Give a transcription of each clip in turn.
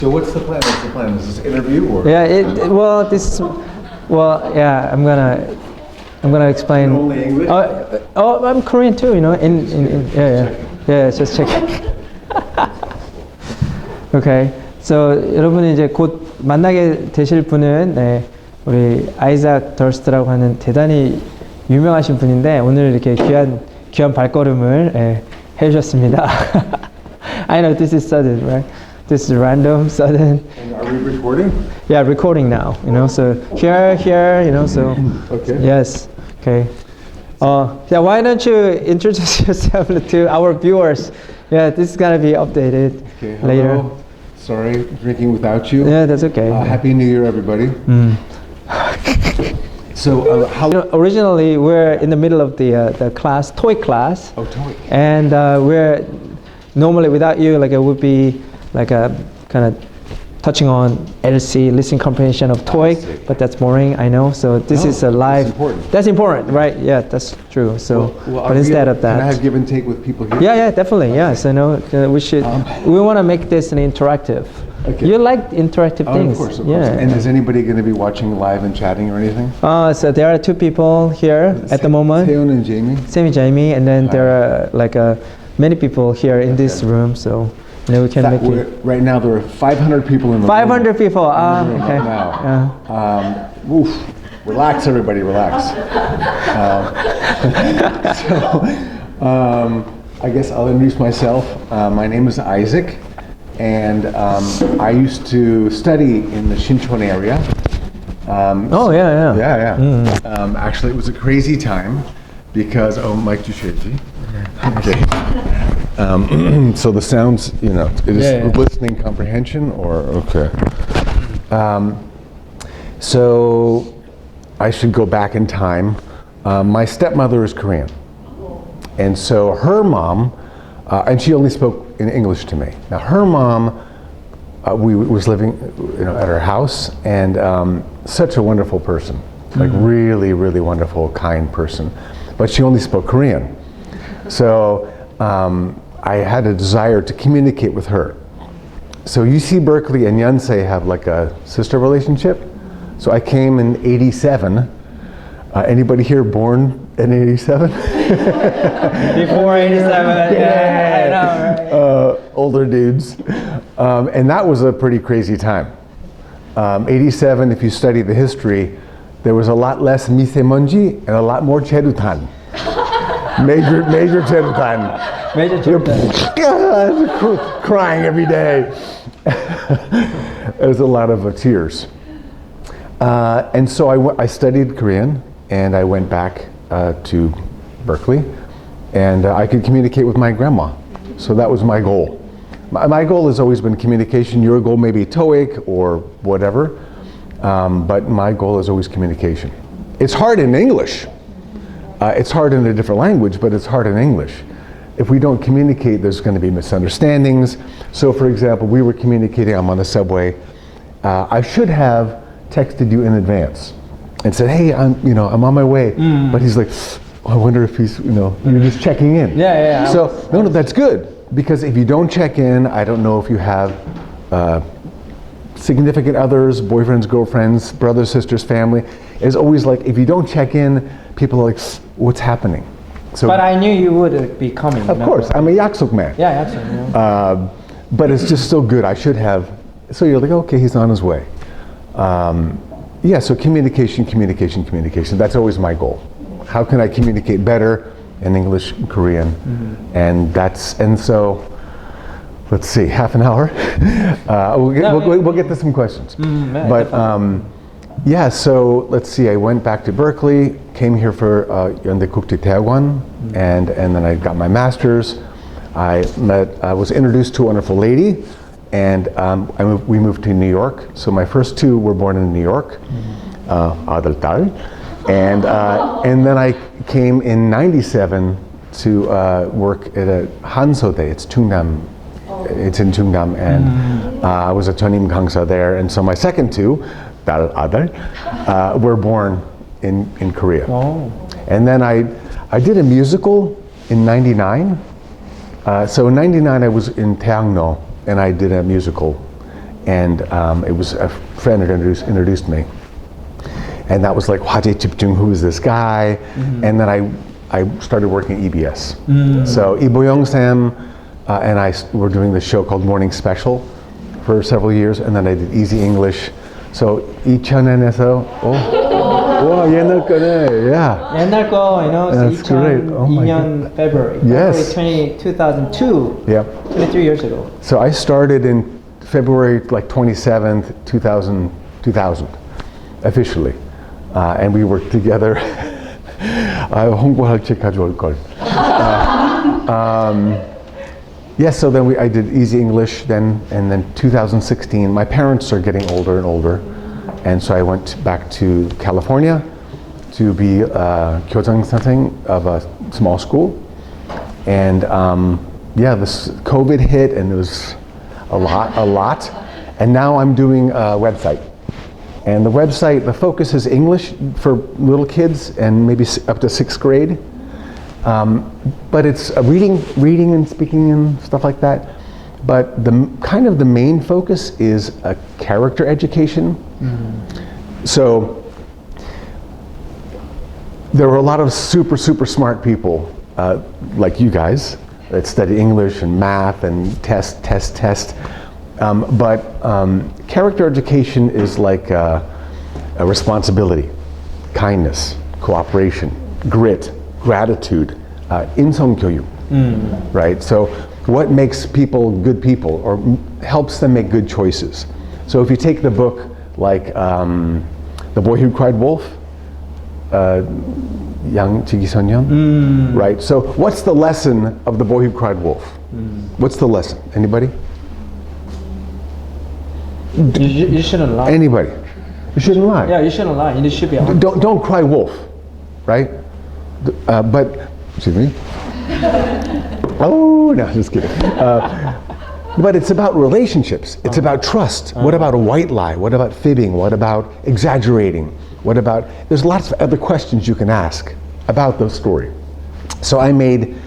So what's the plan? What's the plan? Is this interview or? Yeah, yeah, I'm gonna explain. Only English? Oh, I'm Korean too, you know. Yeah, just checking. Okay. So 여러분이 이제 곧 만나게 되실 분은 우리 아이작 더스트라고 하는 대단히 유명하신 분인데 오늘 이렇게 귀한 발걸음을 해주셨습니다. I know this is sudden, right? This is random, sudden. And are we recording? Yeah, recording now. You know, so here, you know, so. Okay. Yes. Okay. Yeah. Why don't you introduce yourself to our viewers? Yeah, this is gonna be updated later. Hello. Sorry, drinking without you. Yeah, that's okay. Happy New Year, everybody. So, how? You know, originally, we're in the middle of the class, TOEIC class. Oh, TOEIC. And we're normally without you, like it would be like a kind of touching on LC, listening comprehension of TOEIC, but that's boring, I know. So this is a live. That's important. That's important, right? Yeah, that's true. So, but instead of that, can I have give and take with people here? yeah, definitely. Yes, I know. We should. We want to make this an interactive. Okay. You like interactive things. Of course, of yeah. course. And is anybody going to be watching live and chatting or anything? So there are two people here at the moment. Seon and Jamie. Sammy, Jamie, and then there are like many people here in this room. So. You know, we can make it. Right now there are 500 people in the 500 room. people. Right Okay. now. Oof. Relax, everybody, relax. I guess I'll introduce myself. My name is Isaac, and I used to study in the Shincheon area. Yeah. Actually, it was a crazy time because Mike Ducheji. Okay. So the sounds, you know, it is listening comprehension or okay. So I should go back in time. My stepmother is Korean, and so her mom, and she only spoke in English to me. Now her mom, was living, you know, at her house, and such a wonderful person, like really, really wonderful, kind person, but she only spoke Korean. So I had a desire to communicate with her. So UC Berkeley and Yonsei have like a sister relationship. So I came in '87. Anybody here born in '87? Before '87. Yeah, I know, right? Older dudes. And that was a pretty crazy time. '87, if you study the history, there was a lot less misemonji and a lot more cherutan. Major cherutan. Crying every day. There's a lot of tears. And so I studied Korean, and I went back to Berkeley, and I could communicate with my grandma. So that was my goal. My goal has always been communication. Your goal may be TOEIC or whatever, but my goal is always communication. It's hard in English. It's hard in a different language, but it's hard in English. If we don't communicate, there's going to be misunderstandings. So for example, we were communicating, I'm on the subway. I should have texted you in advance and said, hey, I'm on my way. But he's like, I wonder if he's, you're just checking in. Yeah. So, no, that's good. Because if you don't check in, I don't know if you have significant others, boyfriends, girlfriends, brothers, sisters, family. It's always like, if you don't check in, people are like, what's happening? So, but I knew you would be coming. Of course, I'm a yaksuk man. Yeah, absolutely. But it's just so good. I should have. So you're like, okay, he's on his way. So communication. That's always my goal. How can I communicate better in English and Korean? And so, let's see, half an hour. We'll get to some questions. So let's see, I went back to Berkeley, came here for Yeondae Kukdaehaegon, and then I got my master's. I was introduced to a wonderful lady, and we moved to New York. So my first two were born in New York, 아들, 딸. And then I came in '97 to work at a Hansodae, it's Chungnam. It's in Chungnam, and I was a Chonim Gangsa there. And so my second two, 딸, 아들, were born in Korea. Oh. And then I did a musical in '99. So in '99 I was in Taegno, and I did a musical. and it was a friend that introduced me. And that was like, 화제 집중, who is this guy? And then I started working at EBS. So Lee Bo-young-sam and I were doing this show called Morning Special for several years, and then I did Easy English. So 2000년에서 와 옛날 거네, yeah. 옛날 거, you know, That's great. Oh my 2002년 February. Yes. February 2002. Yeah. 23 years ago. So I started in February like 27th, 2000, officially. And we worked together. 홍보할 책 가져올 걸. Yes, so then I did Easy English then, and then 2016, my parents are getting older and older, and so I went back to California to be 교장 선생 of a small school. And yeah, this COVID hit, and it was a lot. And now I'm doing a website. And the website, the focus is English for little kids and maybe up to 6th grade. But it's reading and speaking and stuff like that. But the kind of the main focus is a character education. So there were a lot of super smart people like you guys that study English and math and test. But character education is like a responsibility, kindness, cooperation, grit, gratitude, 인성교육, right? So what makes people good people or helps them make good choices? So if you take the book like The Boy Who Cried Wolf, 양치기소년, right? So what's the lesson of The Boy Who Cried Wolf? What's the lesson? Anybody? You shouldn't lie. Anybody? You shouldn't lie. Yeah, you shouldn't lie. You should be honest. Don't cry wolf, right? But excuse me. Oh no, just kidding. But it's about relationships. It's about trust. What about a white lie? What about fibbing? What about exaggerating? What about? There's lots of other questions you can ask about the story. So I made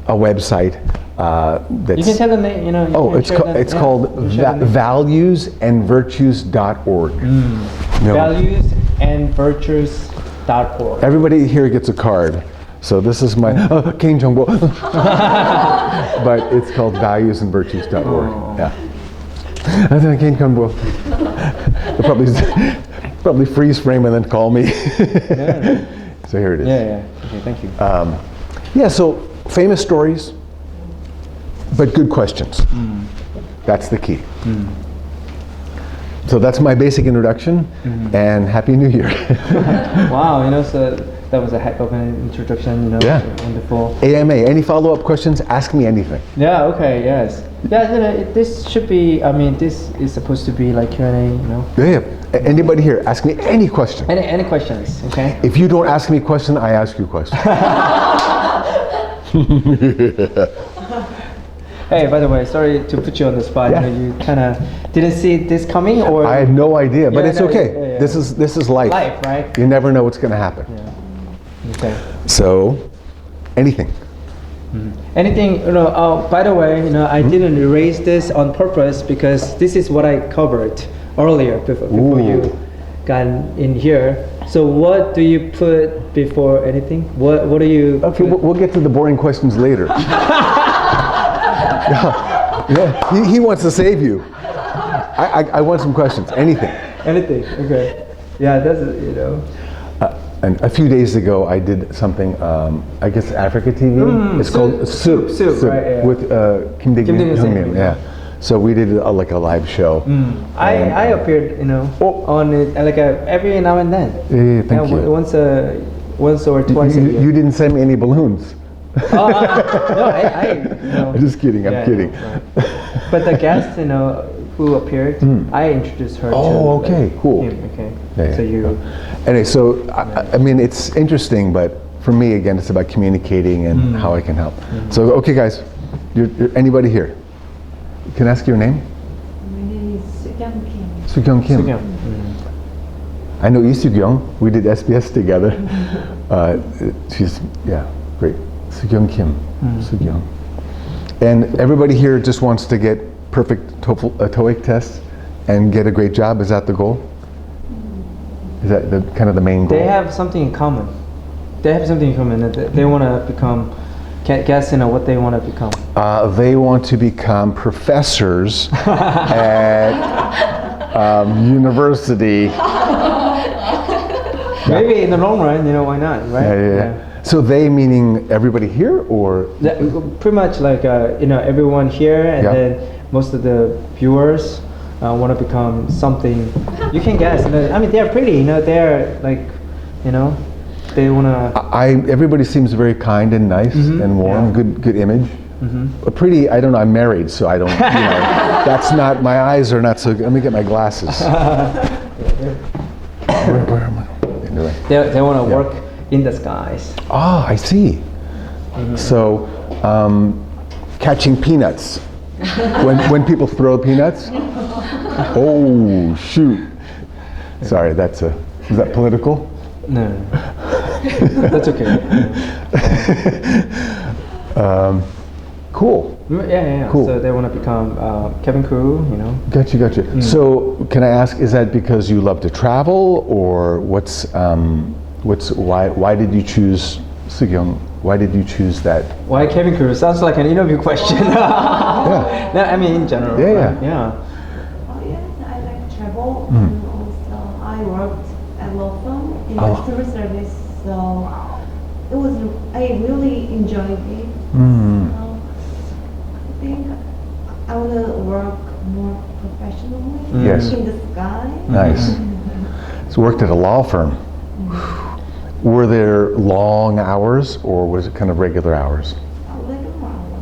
a website that's. You can tell them, you know. Oh, it's called valuesandvirtues.org. Valuesandvirtues.org. Everybody here gets a card. So this is my 개인정보. But it's called valuesandvirtues.org. Yeah. 개인정보. They'll probably freeze frame and then call me. So here it is. Yeah. Okay, thank you. Yeah, so famous stories, but good questions. That's the key. So that's my basic introduction, and Happy New Year. Wow, you know, so that was a heck of an introduction, you know. Yeah. Wonderful. AMA, any follow-up questions? Ask me anything. Yeah, okay, yes. Yeah, you know, this should be, I mean, this is supposed to be like Q&A, you know. Yeah. Anybody here, ask me any question. Any questions, okay? If you don't ask me a question, I ask you a question. Hey, by the way, sorry to put you on the spot. Yeah. You know, you kind of didn't see this coming, or I had no idea, but it's okay. Yeah. This is life. Life, right? You never know what's going to happen. Yeah. Okay. So, anything. Anything, you know, by the way, you know, I didn't erase this on purpose because this is what I covered earlier before you got in here. So what do you put before anything? What do you Okay, we'll get to the boring questions later. Yeah, he wants to save you. I want some questions. Anything. Anything, okay. Yeah, that's, you know. And a few days ago, I did something, I guess Africa TV. It's called Soup, right, yeah. with Kim Dae-hyungnim. Yeah. So we did like a live show. I appeared, you know, on it like every now and then. Yeah, thank you. Once or twice a year. You didn't send me any balloons. No, I you know, I'm just kidding. I'm kidding. Right. But the guest, you know, who appeared, I introduced her to. Oh, okay, cool. Him, okay. Yeah, So you. Anyway, so I mean, it's interesting, but for me, again, it's about communicating and how I can help. So, okay, guys, you're anybody here? Can I ask your name? My name is Sukyung Kim. Sukyung Kim. I know Lee Sukyung. We did SBS together. She's great. Sukyung Kim. And everybody here just wants to get perfect TOEIC test. and get a great job? Is that the goal? Is that the kind of the main goal? They have something in common. They have something in common that they want to become. Guess what they want to become. They want to become professors at university. Maybe in the long run, why not, right? Yeah. So they meaning everybody here, or pretty much like everyone here, and then most of the viewers want to become something. You can guess. I mean, they're pretty. They're like, they want to. Everybody seems very kind and nice and warm. Good image. Pretty. I don't know. I'm married, so I don't. That's not. My eyes are not so good. Let me get my glasses. Where am I? Anyway. They want to work in the skies. Ah, I see. So, catching peanuts. when people throw peanuts. Oh shoot! Sorry, is that political? No. That's okay. Cool. Yeah. Cool. So they want to become cabin crew, Gotcha. So can I ask, is that because you love to travel, or why did you choose Seokyeong? Why did you choose that? Why cabin crew? Sounds like an interview question. Yeah. No, I mean in general. Yeah. Yeah. Oh yes, I like travel, and also I worked at law firm in customer service, so I really enjoyed it. I think I want to work more professionally in the sky. Nice. So worked at a law firm. Were there long hours, or was it kind of regular hours?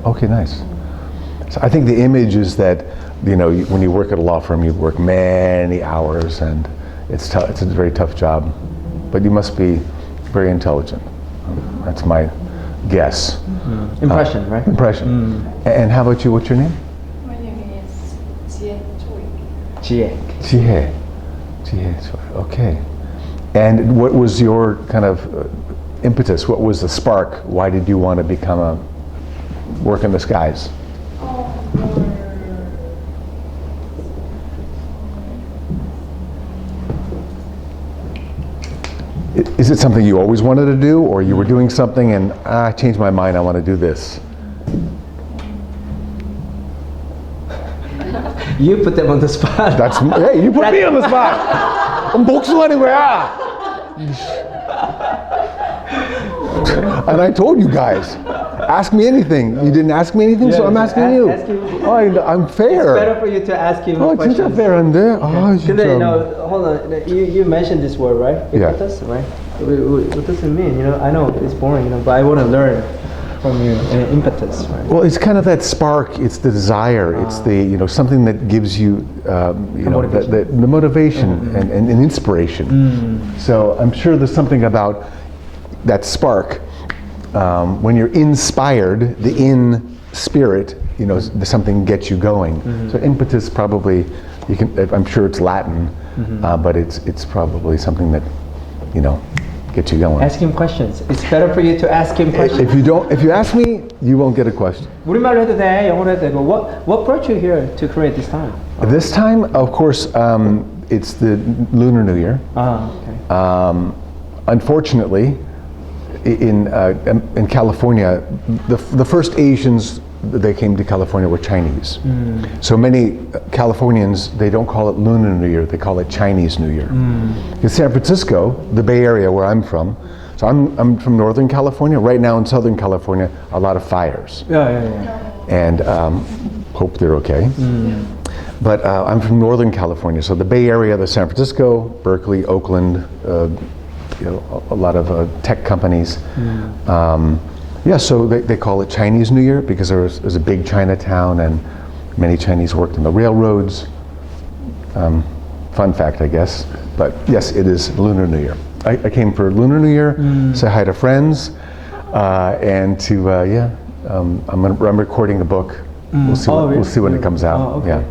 Okay, nice. So I think the image is that, when you work at a law firm, you work many hours, and it's tough. It's a very tough job, but you must be very intelligent. That's my guess. Impression, right? Impression. And how about you? What's your name? My name is Jiek. Jihe. Okay. And what was your kind of impetus? What was the spark? Why did you want to work in the skies? Is it something you always wanted to do, or you were doing something and I changed my mind, I want to do this? You put them on the spot. Hey, you put me on the spot. 복수하는 거야. And I told you guys, ask me anything. You didn't ask me anything, so I'm asking you. I'm fair. It's better for you to ask him questions. 진짜 fair한데? 근데 hold on. You mentioned this word, right? Impetus, right? What does it mean? I know it's boring, but I want to learn from you. Impetus, right? Well, it's kind of that spark. It's the desire. It's the something that gives you the motivation and inspiration. So I'm sure there's something about that spark. When you're inspired, the in spirit, something gets you going. So impetus probably, I'm sure it's Latin, but it's probably something that, gets you going. Ask him questions. It's better for you to ask him questions. If you ask me, you won't get a question. 우리말로 해도 돼, 영어로 해도 되고. What brought you here to Korea this time? This time, of course, it's the Lunar New Year. Okay. Unfortunately, in California, the first Asians that came to California were Chinese. So many Californians, they don't call it Lunar New Year, they call it Chinese New Year. In San Francisco, the Bay Area where I'm from, so I'm from Northern California. Right now in Southern California, a lot of fires. Yeah. And hope they're okay. But I'm from Northern California, so the Bay Area, the San Francisco, Berkeley, Oakland, a lot of tech companies. So they call it Chinese New Year because there's a big Chinatown and many Chinese worked in the railroads. Fun fact, I guess. But yes, it is Lunar New Year. I came for Lunar New Year, say hi to friends, and to I'm recording a book. We'll see when it comes out. Oh, okay. Yeah.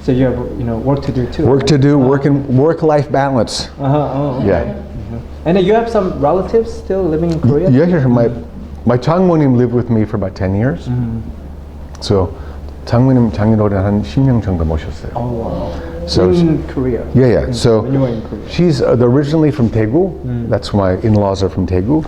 So you have work to do too. Work-life balance. Okay. Yeah. And you have some relatives still living in Korea? Yeah, my 장모님 lived with me for about 10 years. So 장모님 작년 올해 한 10명 정도 모셨어요. Oh wow. So in Korea. yeah. So when you were in Korea. she's originally from Daegu. That's why my in-laws are from Daegu.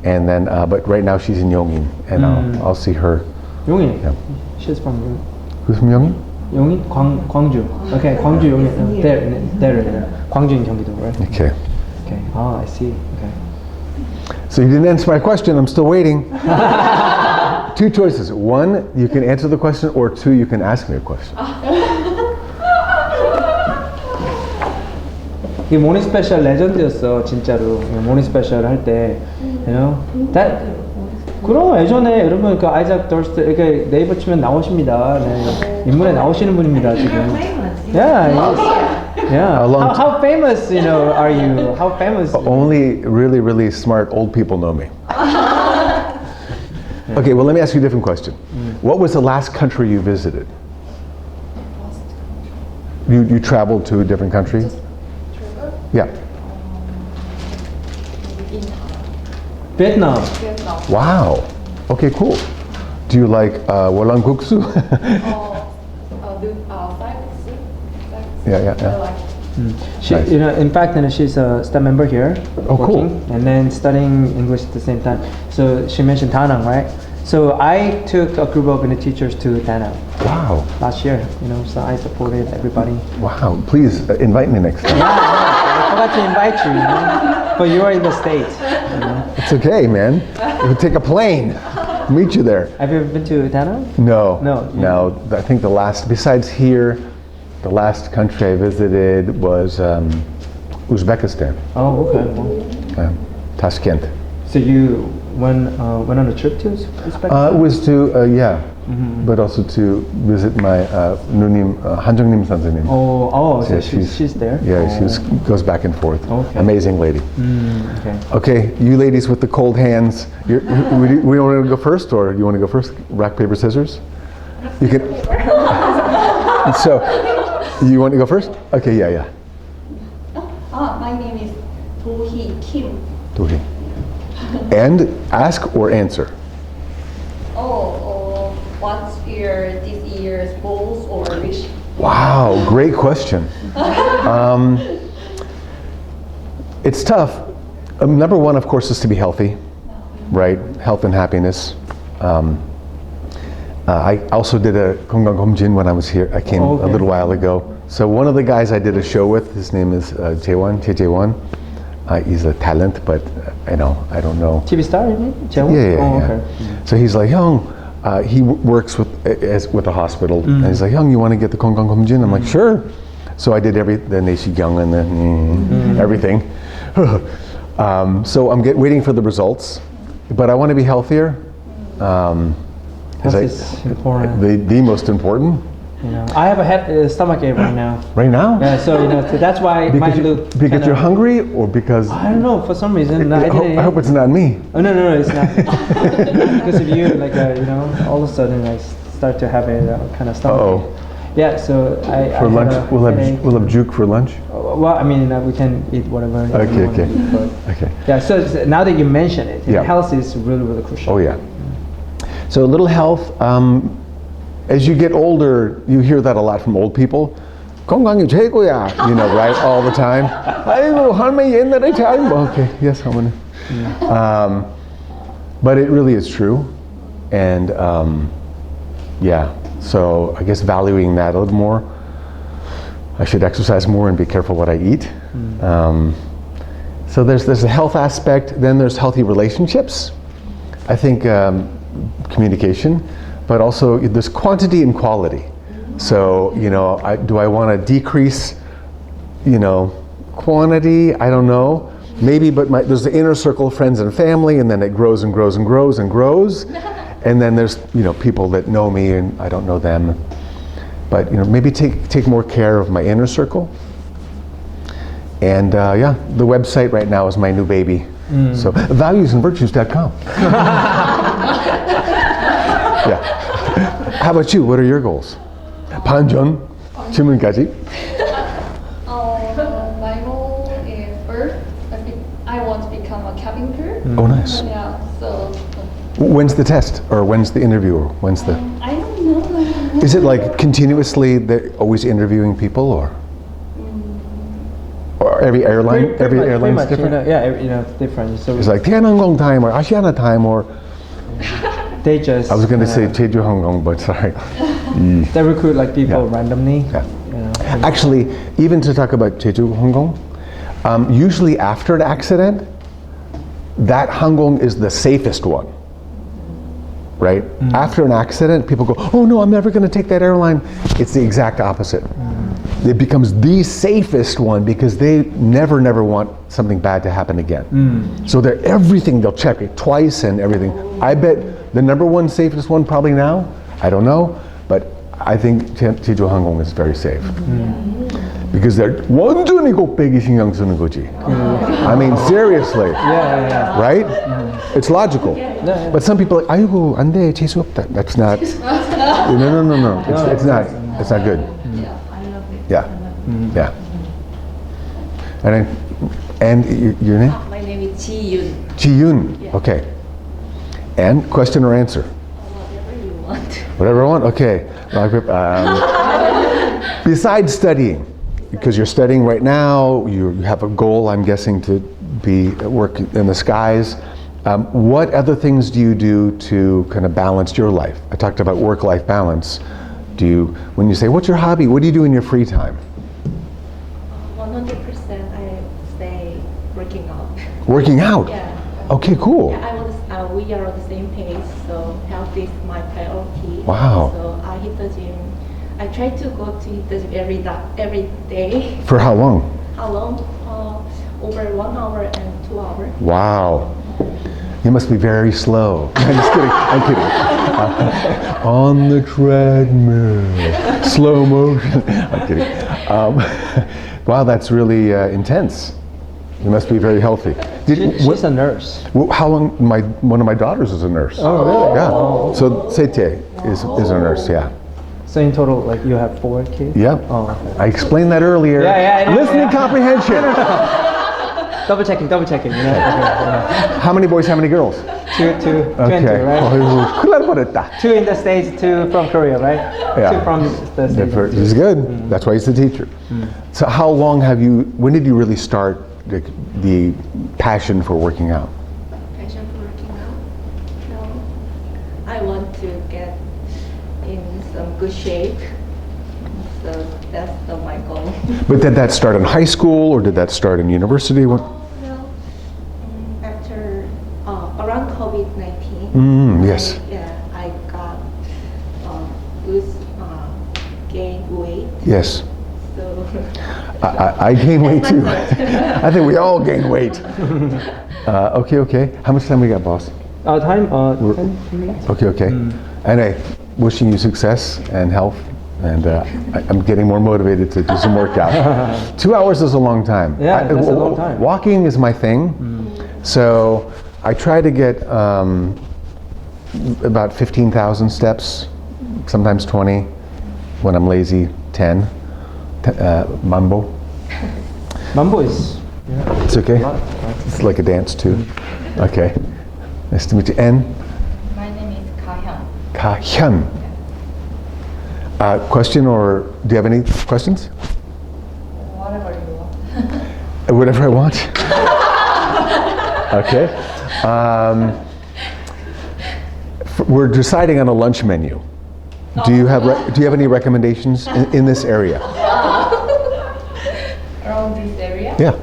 And then, but right now she's in Yongin, and I'll see her. 용인. Yeah. She's from Who's from Yongin? 용인, 광주. Okay, 광주 용인. There. 광주 in 경기도, right? Okay. Okay. Oh, I see. Okay. So you didn't answer my question. I'm still waiting. Two choices. One, you can answer the question, or two, you can ask me a question. 이 모닝 스페셜 레전드였어, 진짜로. 모닝 스페셜 할 때, you know, that. 그럼 예전에 여러분 그 아이작 더스트 이렇게 네이버 치면 나오십니다. 네. 인문에 나오시는 분입니다 지금. You're famous. Yeah. Yeah. A long How famous, you know, are you? How famous? Only really, really smart old people know me. Okay, well, let me ask you a different question. What was the last country you visited? You traveled to a different country? Yeah. Vietnam. Wow. Okay, cool. Do you like 월남국수? Yeah. She, Nice. you know, in fact, you know, she's a staff member here, Oh, cool. working, and then studying English at the same time. So she mentioned Da Nang, right? So I took a group of teachers to Da Nang Wow. last year. You know, so I supported everybody. Wow. Please invite me next time. I forgot to invite you, you know? But you are in the States. You know? It's okay, man. We'll take a plane. Meet you there. Have you ever been to Da Nang? No. No. No. I think the last, besides here, the last country I visited was Uzbekistan, Oh, okay. Tashkent. So you went on a trip to Uzbekistan? It was to, but also to visit my 누님, 한정님 선생님. Oh, so Yeah, she's there? Yeah, Oh. she goes back and forth. Okay. Amazing lady. Okay. Okay, you ladies with the cold hands, we want to go first, or you want to go first? Rock, paper, scissors? You can. So, you want to go first? Okay, yeah. My name is Do-hee Kim. Dohi. And ask or answer. What's this year's goals or wish? Wow, great question. It's tough. Number one, of course, is to be healthy, right? Health and happiness. I also did a 건강검진 when I was here. I came a little while ago. So one of the guys I did a show with, his name is Jaewon. He's a talent, but I don't know. TV star, you mean? Jaewon? Yeah. Okay. So he's like, Young, he works with a hospital, and he's like, Young, you want to get the 건강검진? I'm like, sure. So I did the 내시경 and then everything. So I'm waiting for the results, but I want to be healthier. Health is important. The most important. You know, I have a stomach ache right now. Right now? Yeah, so you know, so that's why Because, mine look because kinda- you're hungry, or because I don't know, for some reason. I hope it's not me. Oh no, it's not. Because of you, like you know, all of a sudden I start to have a kind of stomach. Uh-oh. ache. Yeah, so I For had lunch, a we'll headache. have juke for lunch. Well, I mean, we can eat whatever. you Okay, want, okay. but- Okay. Yeah, so now that you mention it, Yeah. health is really, really crucial. Oh yeah. So a little health. As you get older, you hear that a lot from old people. 건강이 최고야, right, all the time. 아이고 할머니 옛날에 잘 Okay, yes, 할머니. But it really is true, and yeah. So I guess valuing that a little more. I should exercise more and be careful what I eat. So there's a health aspect. Then there's healthy relationships. I think communication, but also there's quantity and quality. So do I want to decrease, quantity? I don't know. Maybe, but there's the inner circle of friends and family, and then it grows and grows and grows and grows. And then there's people that know me and I don't know them. But maybe take more care of my inner circle. And the website right now is my new baby. So valuesandvirtues.com. Yeah. How about you? What are your goals? 반전 질문까지. My goal is first, I want to become a carpenter. Oh, nice. Yeah, so When's the test, or when's the interview, or when's the? I don't know. Is it like continuously they're always interviewing people, or? Or every airline, Pretty much, airline's different. Different. So It's like Tianangong time or Asiana time or they just. I was going to say Jeju Hongkong, but sorry. They recruit like people Yeah. randomly. Yeah. You know. Actually, even to talk about Jeju Hongkong, usually after an accident, that Hongkong is the safest one. Right? After an accident, people go, oh no, I'm never going to take that airline. It's the exact opposite. It becomes the safest one because they never want something bad to happen again. So they're everything, they'll check it twice and everything. I bet the number one safest one probably now, I don't know, but I think Jeju Hongkong is very safe. Because they're 완전히 꼭배기 신경 쓰는 거지. I mean, seriously. Yeah. Right? It's logical. But some people are like, 아이고, 안 돼, 재수 없다. That's not, no. It's not good. I love it. Yeah. Yeah. And your name? My name is Ji-Yun. Ji-Yun. Okay. And question or answer? Whatever you want. Whatever I want? Okay. Besides studying, because you're studying right now, you have a goal, I'm guessing, to work in the skies. What other things do you do to kind of balance your life? I talked about work-life balance. When you say, what's your hobby? What do you do in your free time? 100% I say working out. Working out? Yeah. Okay, cool. Yeah, we are on the same page, so health is my priority. Wow. So I hit the gym. I try to go to hit the gym every day. For how long? How long? Over 1 hour and 2 hours. Wow. You must be very slow. I'm just kidding. I'm kidding. On the treadmill, slow motion. I'm kidding. Wow, that's really intense. You must be very healthy. She's a nurse. How long? One of my daughters is a nurse. Oh, really? Yeah. So Sete is a nurse. Yeah. So in total, like you have 4 kids? Yeah. Oh, okay. I explained that earlier. Yeah, I know, Listening comprehension. Double checking, you know? Okay, yeah. How many boys? How many girls? Two and two, right? 어이구, 큰일 날 뻔했다. 2 in the States, 2 from Korea, right? Yeah. 2 from the States. He's good. That's why he's the teacher. So how long when did you really start the passion for working out? Passion for working out? No. I want to get in some good shape. So that's my goal. But did that start in high school or did that start in university? After around COVID-19. Yes. I got gain weight. Yes. So I gained weight too. I think we all gain weight. Okay. How much time we got, boss? Time? We're- 10 minutes? Okay. Anyway, wishing you success and health. And I'm getting more motivated to do some workout. 2 hours is a long time. Yeah, that's a long time. Walking is my thing. So I try to get about 15,000 steps, sometimes 20. When I'm lazy, 10. Mambo. Mambo is. It's okay? It's like a dance too. Okay. Nice to meet you. And? my name is Ka-hyun. Ka-hyun. Question or do you have any questions? Whatever you want. Whatever I want. Okay. We're deciding on a lunch menu. Do you have any recommendations in this area? Around this area? Yeah.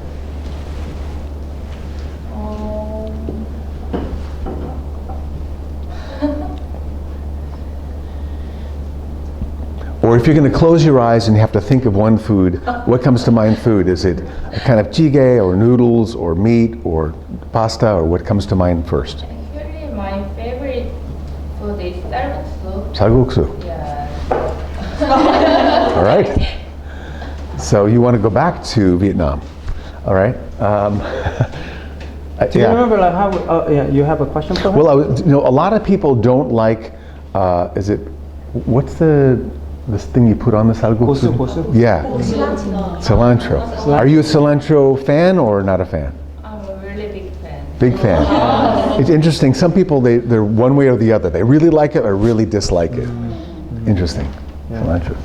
Or if you're going to close your eyes and you have to think of one food, what comes to mind food? Is it a kind of jjigae or noodles or meat or pasta, or what comes to mind first? Actually, my favorite food is 쌀국수. Salguksu. Yeah. All right. So you want to go back to Vietnam. All right. Do you remember like how, you have a question for her? Well, a lot of people don't like, what's this thing you put on the salguksu? Gosu? Yeah. Cilantro. Are you a cilantro fan or not a fan? I'm a really big fan. Big fan. It's interesting. Some people, they're one way or the other. They really like it or really dislike it. Interesting. Yeah. Cilantro.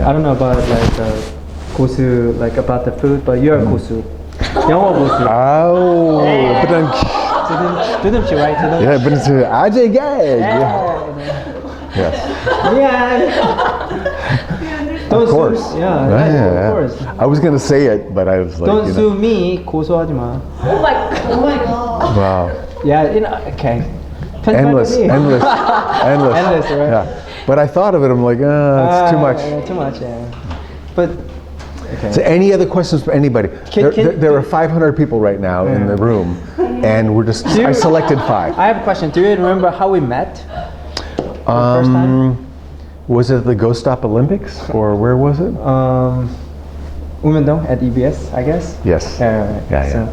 I don't know about like 고수 like about the food, but you're 고수. 영어 고수. Oh, but then, 두둠치, right? 두둠치. yeah, but it's 아재 gag. Yes. Don't Of course. sue. Yeah, right, Yeah. of course. I was gonna say it, but I was like, Don't you sue know. me. 고소하지 마. Oh my god. Wow. Yeah, you know, okay. Endless, 편집하기. endless, endless. Endless, right? Yeah. But I thought of it, I'm like, it's too much. Yeah, too much, yeah. But, okay. So any other questions for anybody? There are 500 people right now in the room, and I selected 5. I have a question. Do you remember how we met? The first time? Was it the Go Stop Olympics, or where was it? 우면동 at EBS, I guess. Yes. Yeah. Yeah, So,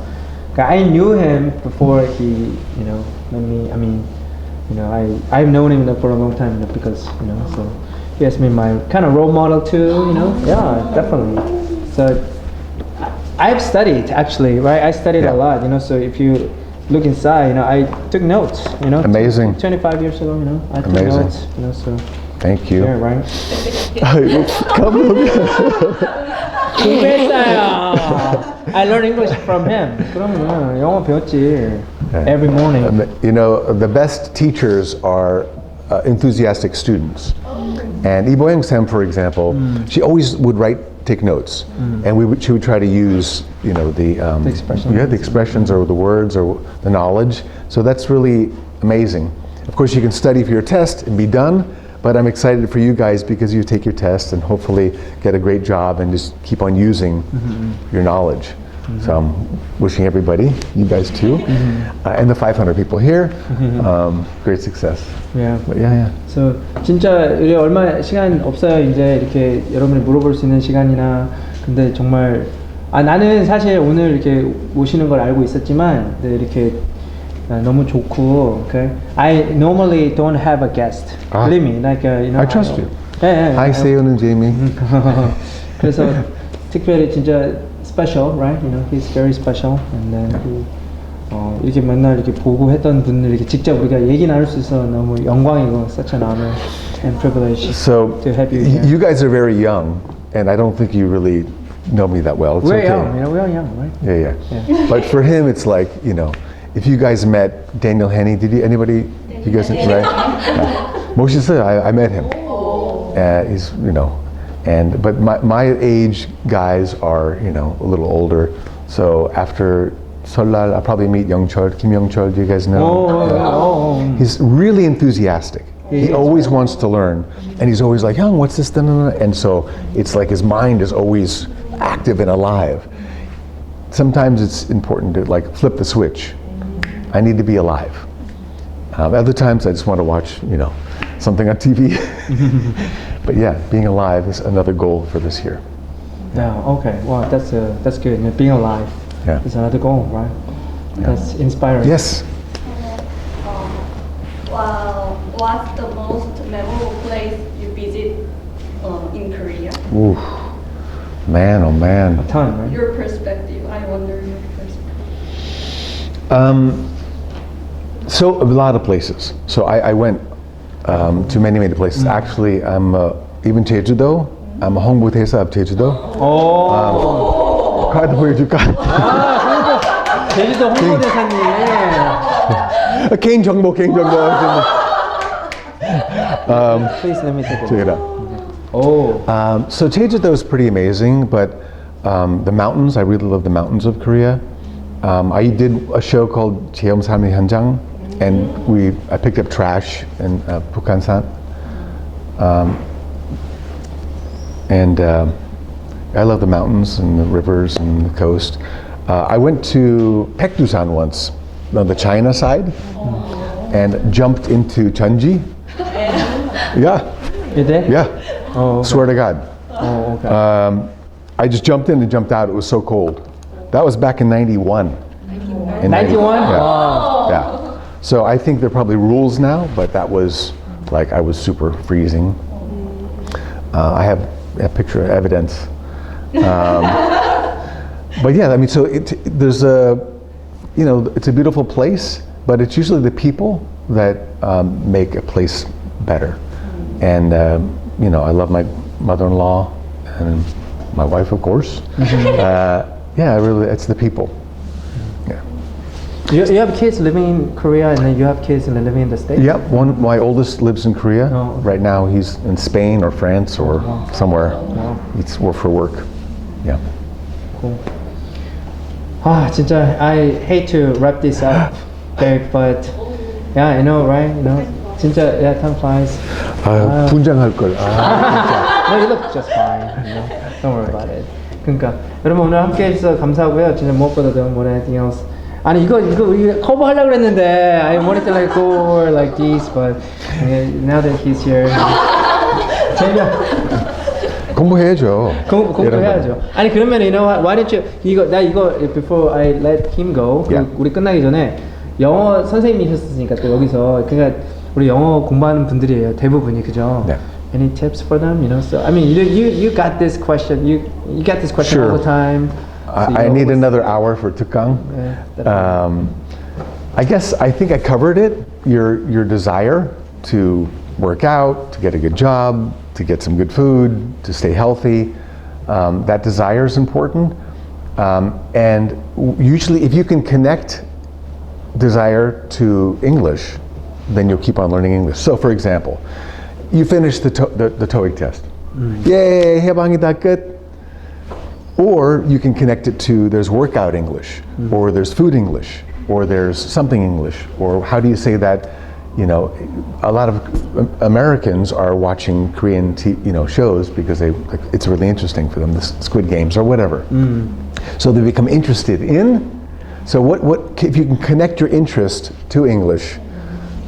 I knew him before he, met me. I mean, I've known him for a long time, because, so he has been my kind of role model too, Yeah, definitely. So, I've studied actually, right? I studied a lot, so if you look inside, I took notes, Amazing. 25 years ago, I took Amazing. notes, so. Thank you. Yeah, right. Come I learned English from him. 그러면 영어 배웠지. Every morning. The best teachers are enthusiastic students. And Lee Boyoung-sam, for example, she always would take notes, and she would try to use, the expressions. Yeah, the expressions or the words or the knowledge. So that's really amazing. Of course, you can study for your test and be done. But I'm excited for you guys because you take your test and hopefully get a great job and just keep on using your knowledge. So I'm wishing everybody, you guys too, and the 500 people here, great success. Yeah. But yeah. So 진짜 우리 얼마 시간 없어요. 이제 이렇게 여러분이 물어볼 수 있는 시간이나 근데 정말 나는 사실 오늘 이렇게 모시는 걸 알고 있었지만 이렇게 너무 좋고, okay? I normally don't have a guest. Believe me, I trust you. Yeah. Hi, Seon and Jamie. 그래서 특별히 진짜 special, right? He's very special. And then 이렇게 맨날 이렇게 보고 했던 분들 이렇게 직접 우리가 얘기 나눌 수 있어 너무 영광이고 such an honor and privilege So to have you here. you guys are very young, and I don't think you really know me that well. It's We're okay. young, we're young, right? Yeah. But for him, it's like, if you guys met Daniel Henney, anybody? You guys, right? Yeah. Moshe said, I met him. He's, but my age guys are, a little older. So after Solal, I'll probably meet Youngchol, Kim Youngchol, do you guys know? He's really enthusiastic. He always wants to learn. And he's always like, Young, what's this? And so it's like his mind is always active and alive. Sometimes it's important to flip the switch. I need to be alive. Other times I just want to watch, something on TV. But yeah, being alive is another goal for this year. Yeah, okay. Wow, that's good. Being alive is another goal, right? Yeah. That's inspiring. Yes. Wow, what's the most memorable place you visit in Korea? Ooh, man, oh man. A ton, right? Your perspective, I wonder your perspective. So a lot of places. So I went to many places. Actually, I'm even Jeju-do. I'm a 홍보대사 of Jeju-do. 카드 보여줄까? 제주도 홍보대사님. 개인 정보. Please let me take Check it out. So Jeju-do is pretty amazing, but the mountains, I really love the mountains of Korea. I did a show called 체험 삶의 현장, and I picked up trash in Bukhansan. And I love the mountains and the rivers and the coast. I went to Paektusan once, on the China side, and jumped into Cheonji. Yeah. You did? Yeah. Oh, okay. Swear to God. Oh, okay. I just jumped in and jumped out. It was so cold. That was back in 91. In 91? Yeah. Wow. Yeah. So I think there are probably rules now, but that was I was super freezing. I have a picture evidence. But yeah, I mean, so there's it's a beautiful place, but it's usually the people that make a place better. And I love my mother-in-law and my wife, of course. Yeah, really, it's the people. Yeah. You have kids living in Korea and then you have kids living in the States? Yep, my oldest lives in Korea. Oh, okay. Right now he's in Spain or France or somewhere. It's for work. Yeah. Cool. Ah, 진짜 I hate to wrap this up, Dave, but yeah, I know, right? You know, 진짜 yeah, time flies. 분장할 걸. No, you look just fine. You know? Don't worry about it. 그러니까 여러분 오늘 함께 해주셔서 감사하고요. 진짜 무엇보다도 more than anything else. 아니 이거 커버 하려고 그랬는데 I wanted to like go like this, but now that he's here, 재미없. 공부해야죠. 공부해야죠. 아니 그러면 you know what? Why don't you 이거 before I let him go Yeah. 우리 끝나기 전에 영어 선생님이셨으니까 또 여기서 그러니까 우리 영어 공부하는 분들이에요 대부분이 그죠? 네. Any tips for them? You know, so I mean, you got this question. You get this question Sure. all the time. So I need another hour for tukang. I think I covered it. Your desire to work out, to get a good job, to get some good food, to stay healthy. That desire is important. And usually, if you can connect desire to English, then you'll keep on learning English. So, for example, you finish the TOEIC test. Yay, 해방이다 끝. Or you can connect it to there's workout English, or there's food English, or there's something English, or how do you say that? You know, a lot of Americans are watching Korean shows because it's really interesting for them, the Squid Games or whatever. So they become interested in. So what if you can connect your interest to English,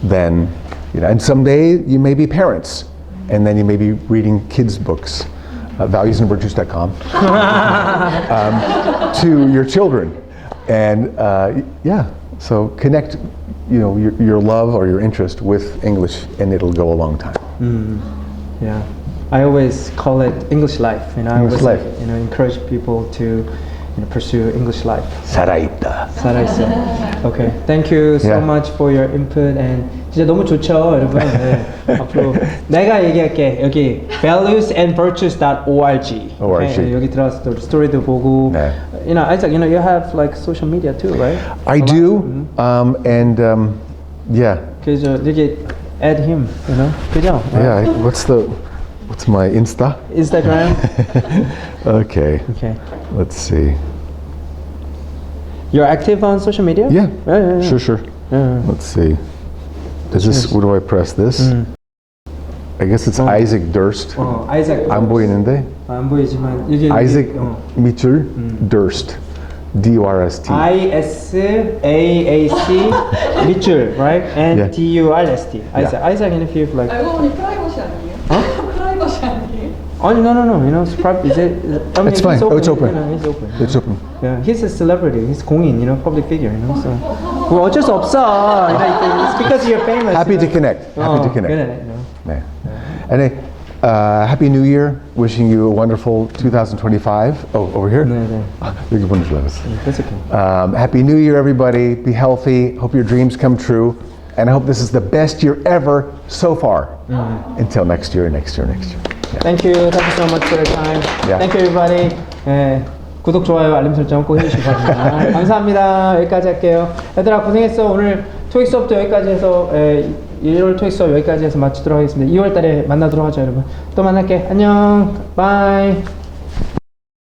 then and someday you may be parents, and then you may be reading kids' books, valuesandvirtues.com, to your children, and so connect, your love or your interest with English, and it'll go a long time. Yeah, I always call it English life. I English always life. Encourage people to pursue English life. 살아있다. 살아있어. Okay, thank you so Yeah. much for your input and 진짜 너무 좋죠, 여러분. 네. 앞으로 내가 얘기할게. 여기 valuesandvirtues.org. Okay, 여기 들어가서 또 스토리도 보고. 네. Isaac, you have like social media too, right? I do, yeah. 그래서 여기 add him, 그죠? Yeah. What's my Insta? Instagram. Okay. Okay. Let's see. You're active on social media? Yeah. Yeah. Sure. Yeah. Let's see. What do I press this? I guess it's Issac Durst. Isaac. 안 보이는데? 안 보이지만 여기 Issac 밑줄 Durst. D-U-R-S-T. I-S-A-A-C 밑줄, right? And Yeah. D-U-R-S-T. Isaac. Isaac, and if you like. 알고 보니 프라이버시 아니에요? 프라이버시 아니에요? Oh no. It's probably is it? I mean, It's fine. It's open. It's open. It's open. It's open. Yeah, he's a celebrity. He's 공인, public figure, So, 뭐 어쩔 수 없어. It's because you're famous. Happy to connect. Happy to connect. 그래, 네. And Happy New Year. Wishing you a wonderful 2025. Oh, over here? 네. 여기 보내주려고 했어. That's okay. Happy New Year, everybody. Be healthy. Hope your dreams come true. And I hope this is the best year ever so far. Until next year. Yeah. Thank you so much for your time. Yeah. Thank you, everybody. 구독, 좋아요, 알림 설정 꼭 해주시기 바랍니다. 감사합니다. 여기까지 할게요. 얘들아 고생했어. 오늘 토익 수업도 여기까지 해서 1월 토익 수업 여기까지 해서 마치도록 하겠습니다. 2월 달에 만나도록 하죠, 여러분. 또 만날게. 안녕. 바이.